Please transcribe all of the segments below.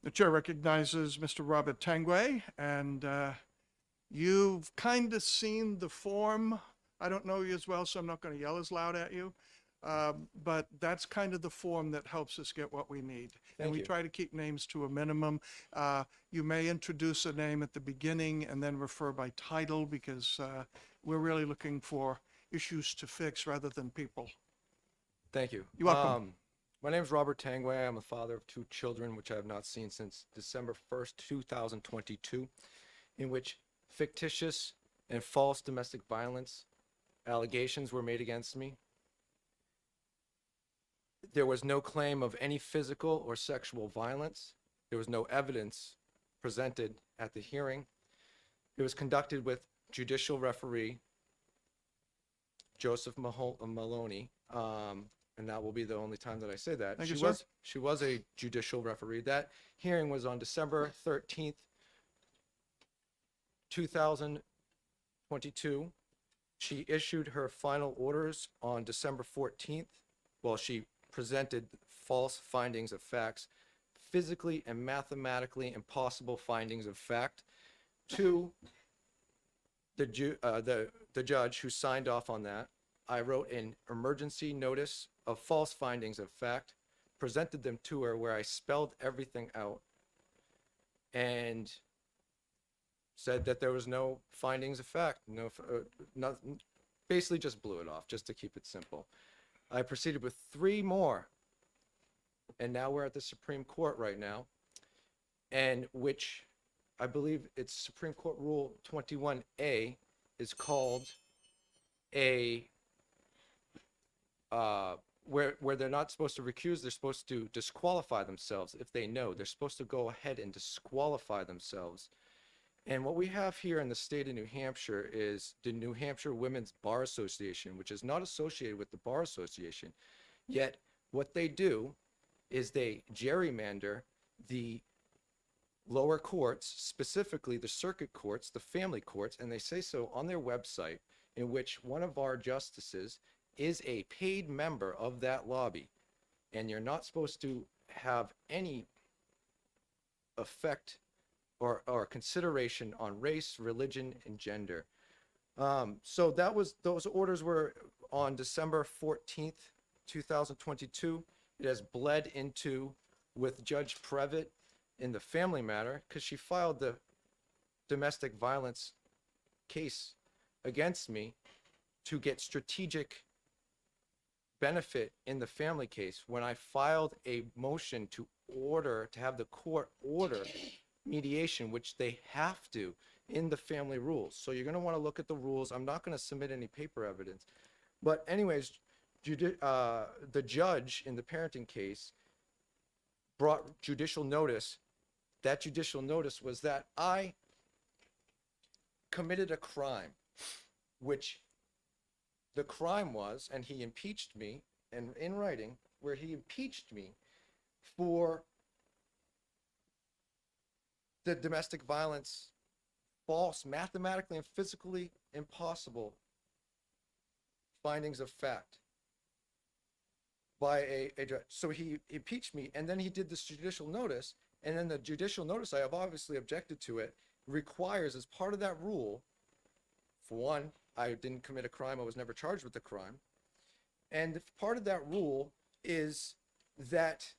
The chair recognizes Mr. Robert Tanguay, and you've kind of seen the form. I don't know you as well, so I'm not going to yell as loud at you. But that's kind of the form that helps us get what we need. And Thank we you. try to keep names to a minimum. You may introduce a name at the beginning and then refer by title because we're really looking for issues to fix rather than people. Thank you. You're welcome. My name is Robert Tanguay. I'm a father of two children, which I have not seen since December 1st, 2022, in which fictitious and false domestic violence allegations were made against me. There was no claim of any physical or sexual violence. There was no evidence presented at the hearing. It was conducted with judicial referee Joseph Maloney, and that will be the only time that I say that. Thank you, sir. She was a judicial referee. That hearing was on December 13th, 2022. She issued her final orders on December 14th. Well, she presented false findings of facts, physically and mathematically impossible findings of fact to the judge who signed off on that. I wrote an emergency notice of false findings of fact, presented them to her where I spelled everything out and said that there was no findings of fact, basically just blew it off just to keep it simple. I proceeded with 3 more, and now we're at the Supreme Court right now, and which I believe it's Supreme Court Rule 21A is called a where they're not supposed to recuse, they're supposed to disqualify themselves if they know. They're supposed to go ahead and disqualify themselves. And what we have here in the state of New Hampshire is the New Hampshire Women's Bar Association, which is not associated with the Bar Association. Yet what they do is they gerrymander the lower courts, specifically the circuit courts, the family courts, and they say so on their website, in which one of our justices is a paid member of that lobby. And you're not supposed to have any effect or consideration on race, religion, and gender. So those orders were on December 14th, 2022. It has bled into with Judge Previtt in the family matter because she filed the domestic violence case against me to get strategic benefit in the family case when I filed a motion to have the court order mediation, which they have to in the family rules. So you're going to want to look at the rules. I'm not going to submit any paper evidence. But anyways, the judge in the parenting case brought judicial notice. That judicial notice was that I committed a crime, which the crime was, and he impeached me, and in writing, where he impeached me for the domestic violence, false, mathematically and physically impossible findings of fact by a judge. So he impeached me, and then he did this judicial notice, and then the judicial notice, I have obviously objected to it, requires as part of that rule, for one, I didn't commit a crime, I was never charged with a crime, and part of that rule is that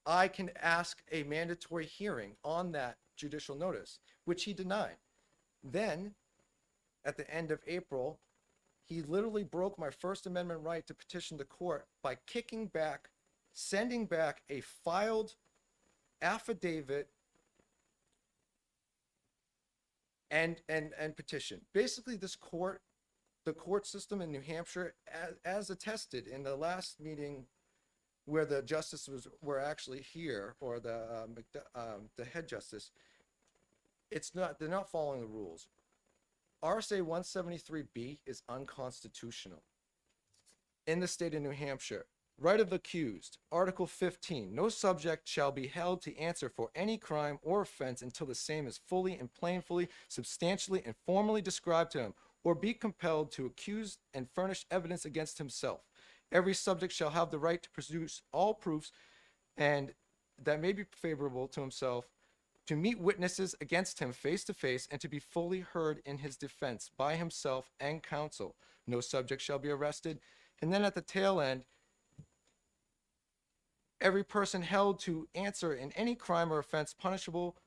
I can ask a mandatory hearing on that judicial notice, which he denied. Then, at the end of April, he literally broke my First Amendment right to petition the court by sending back a filed affidavit and petition. Basically, the court system in New Hampshire, as attested in the last meeting where the justices were actually here, or the head justice, they're not following the rules. RSA 173B is unconstitutional. In the state of New Hampshire, right of accused, Article 15, no subject shall be held to answer for any crime or offense until the same is fully and plainly, substantially and formally described to him, or be compelled to accuse and furnish evidence against himself. Every subject shall have the right to produce all proofs, and that may be favorable to himself, to meet witnesses against him face to face, and to be fully heard in his defense by himself and counsel. No subject shall be arrested. And then at the tail end, every person held to answer in any crime or offense punishable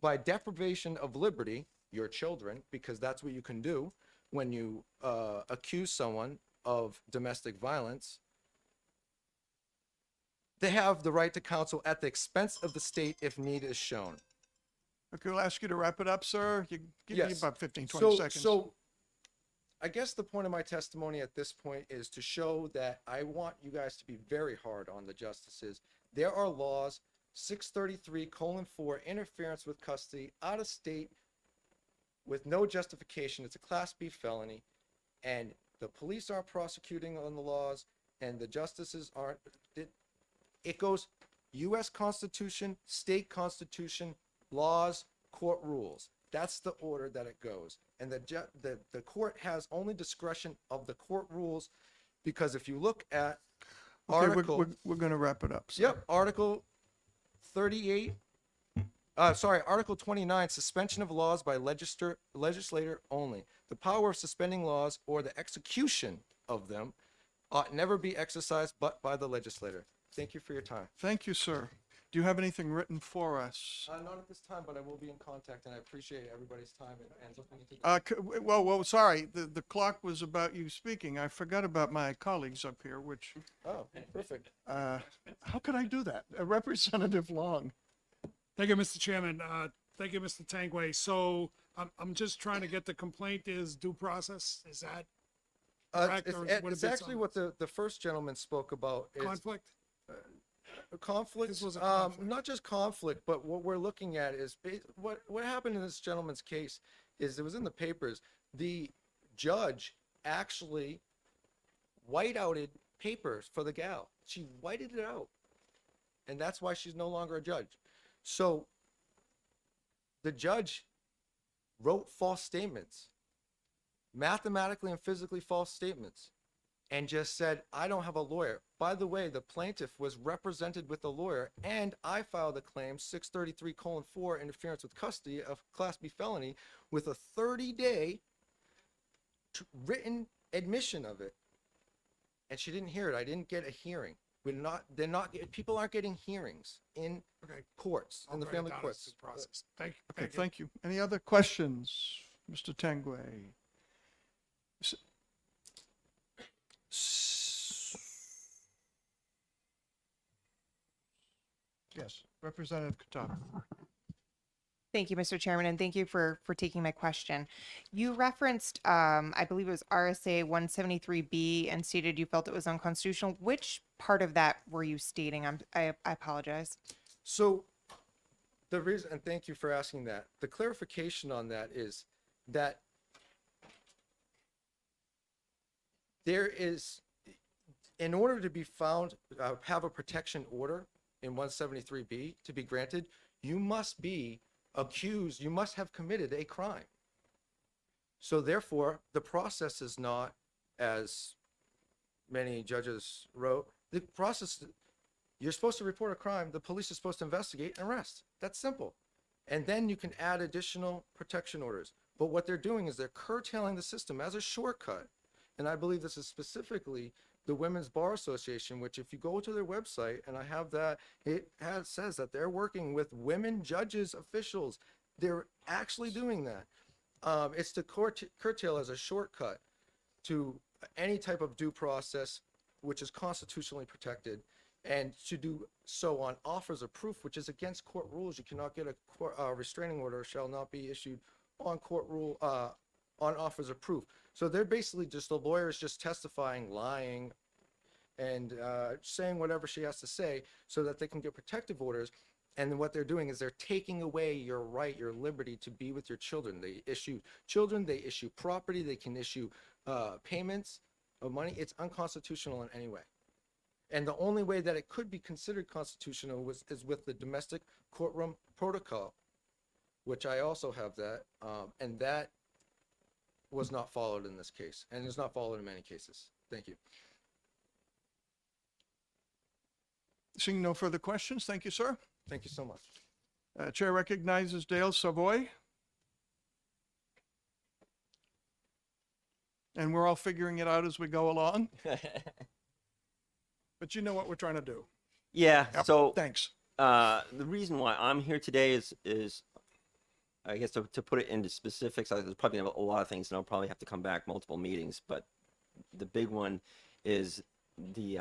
by deprivation of liberty, your children, because that's what you can do when you accuse someone of domestic violence. They have the right to counsel at the expense of the state if need is shown. Okay, we'll ask you to wrap it up, sir. You give me Yes. about 15, 20 seconds. So I guess the point of my testimony at this point is to show that I want you guys to be very hard on the justices. There are laws, 633:4, interference with custody, out of state, with no justification. It's a Class B felony, and the police aren't prosecuting on the laws, and the justices aren't. It goes U.S. Constitution, state constitution, laws, court rules. That's the order that it goes. And the court has only discretion of the court rules, because if you look at Okay, Article, we're going to wrap it up, sir. yep, Article 38, Article 29, suspension of laws by legislator only. The power of suspending laws or the execution of them ought never be exercised but by the legislator. Thank you for your time. Thank you, sir. Do you have anything written for us? Not at this time, but I will be in contact, and I appreciate everybody's time and looking into this. Well, sorry, the clock was about you speaking. I forgot about my colleagues up here, which, Oh, perfect. how could I do that? Representative Long. Thank you, Mr. Chairman. Thank you, Mr. Tanguay. So I'm just trying to get the complaint is due process. Is that correct, or would it It's be actually what the first gentleman spoke about. Is conflict? conflict. This was a conflict. Not just conflict, but what we're looking at is what happened in this gentleman's case is it was in the papers. The judge actually whiteouted papers for the gal. She whited it out, and that's why she's no longer a judge. So the judge wrote false statements, mathematically and physically false statements, and just said, I don't have a lawyer. By the way, the plaintiff was represented with a lawyer, and I filed a claim, 633:4, interference with custody of Class B felony, with a 30-day written admission of it. And she didn't hear it. I didn't get a hearing. People aren't getting hearings in Okay. courts, in the I'll write it family down as courts. due process. Thank you. Okay, thank you. Any other questions, Mr. Tanguay? Yes, Representative Katana. Thank you, Mr. Chairman, and thank you for taking my question. You referenced, I believe it was RSA 173B, and stated you felt it was unconstitutional. Which part of that were you stating? I apologize. So the reason, and thank you for asking that, the clarification on that is that there is, in order to be found, have a protection order in 173B to be granted, you must be accused, you must have committed a crime. So therefore, the process is not, as many judges wrote, the process, you're supposed to report a crime, the police are supposed to investigate and arrest. That's simple. And then you can add additional protection orders. But what they're doing is they're curtailing the system as a shortcut. And I believe this is specifically the Women's Bar Association, which if you go to their website, and I have that, says that they're working with women judges, officials. They're actually doing that. It's to curtail as a shortcut to any type of due process, which is constitutionally protected, and to do so on offers of proof, which is against court rules. You cannot get a restraining order shall not be issued on court rule, on offers of proof. So they're basically just the lawyers just testifying, lying, and saying whatever she has to say so that they can get protective orders. And then what they're doing is they're taking away your right, your liberty to be with your children. They issue children, they issue property, they can issue payments of money. It's unconstitutional in any way. And the only way that it could be considered constitutional is with the domestic courtroom protocol, which I also have that, and that was not followed in this case, and is not followed in many cases. Thank you. Seeing no further questions, thank you, sir. Thank you so much. Chair recognizes Dale Savoy. And we're all figuring it out as we go along, but you know what we're trying to do. Yeah. Yep, So thanks. the reason why I'm here today is I guess to put it into specifics, there's probably a lot of things, and I'll probably have to come back multiple meetings. But the big one is the